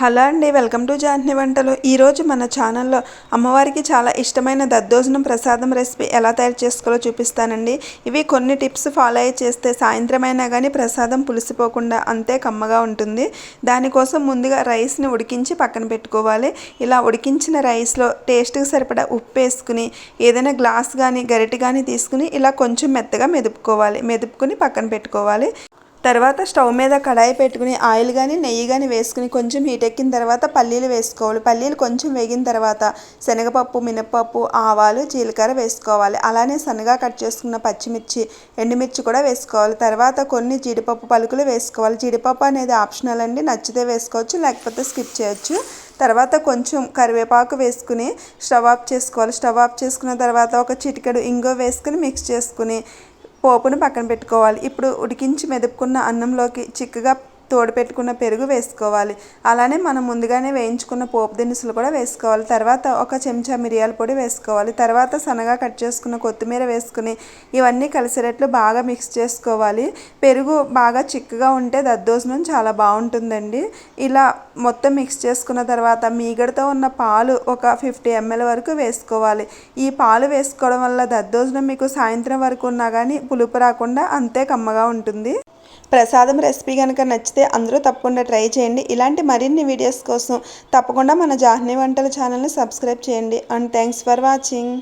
Hello అండి, welcome to Jahnavi వంటలు. ఈరోజు మన ఛానల్లో అమ్మవారికి చాలా ఇష్టమైన దద్దోజనం ప్రసాదం రెసిపీ ఎలా తయారు చేసుకోవాలో చూపిస్తానండి. ఇవి కొన్ని టిప్స్ ఫాలో అయ్యి చేస్తే సాయంత్రం అయినా కానీ ప్రసాదం పులిసిపోకుండా అంతే కమ్మగా ఉంటుంది. దానికోసం ముందుగా రైస్ని ఉడికించి పక్కన పెట్టుకోవాలి. ఇలా ఉడికించిన రైస్లో టేస్ట్కి సరిపడా ఉప్పు వేసుకుని ఏదైనా గ్లాస్ కానీ గరిటె కానీ తీసుకుని ఇలా కొంచెం మెత్తగా మెదుపుకుని పక్కన పెట్టుకోవాలి. తర్వాత స్టవ్ మీద కడాయి పెట్టుకుని ఆయిల్ కానీ నెయ్యి కానీ వేసుకుని కొంచెం హీట్ ఎక్కిన తర్వాత పల్లీలు వేసుకోవాలి. పల్లీలు కొంచెం వేగిన తర్వాత శనగపప్పు, మినపప్పు, ఆవాలు, జీలకర్ర వేసుకోవాలి. అలానే సన్నగా కట్ చేసుకున్న పచ్చిమిర్చి, ఎండుమిర్చి కూడా వేసుకోవాలి. తర్వాత కొన్ని జీడిపప్పు పలుకులు వేసుకోవాలి. జీడిపప్పు అనేది ఆప్షనల్ అండి, నచ్చితే వేసుకోవచ్చు లేకపోతే స్కిప్ చేయొచ్చు. తర్వాత కొంచెం కరివేపాకు వేసుకుని స్టవ్ ఆఫ్ చేసుకోవాలి. స్టవ్ ఆఫ్ చేసుకున్న తర్వాత ఒక చిటికెడు ఇంగువ వేసుకుని మిక్స్ చేసుకుని పోపును పక్కన పెట్టుకోవాలి. ఇప్పుడు ఉడికించి మెదుపుకున్న అన్నంలోకి చిక్కగా తోడుపెట్టుకున్న పెరుగు వేసుకోవాలి. అలానే మనం ముందుగానే వేయించుకున్న పోపు దినుసులు కూడా వేసుకోవాలి. తర్వాత ఒక చెంచా మిరియాల పొడి వేసుకోవాలి. తర్వాత సన్నగా కట్ చేసుకున్న కొత్తిమీర వేసుకుని ఇవన్నీ కలిసేటట్లు బాగా మిక్స్ చేసుకోవాలి. పెరుగు బాగా చిక్కగా ఉంటే దద్దోజనం చాలా బాగుంటుందండి. ఇలా మొత్తం మిక్స్ చేసుకున్న తర్వాత మీగడతో ఉన్న పాలు ఒక 50 ml వరకు వేసుకోవాలి. ఈ పాలు వేసుకోవడం వల్ల దద్దోజనం మీకు సాయంత్రం వరకు ఉన్నా కానీ పులుపు రాకుండా అంతే కమ్మగా ఉంటుంది. ప్రసాదం రెసిపీ కనుక నచ్చితే అందరూ తప్పకుండా ట్రై చేయండి. ఇలాంటి మరిన్ని వీడియోస్ కోసం తప్పకుండా మన జాహ్నవి వంటల ఛానల్ని సబ్స్క్రైబ్ చేయండి. And thanks for watching.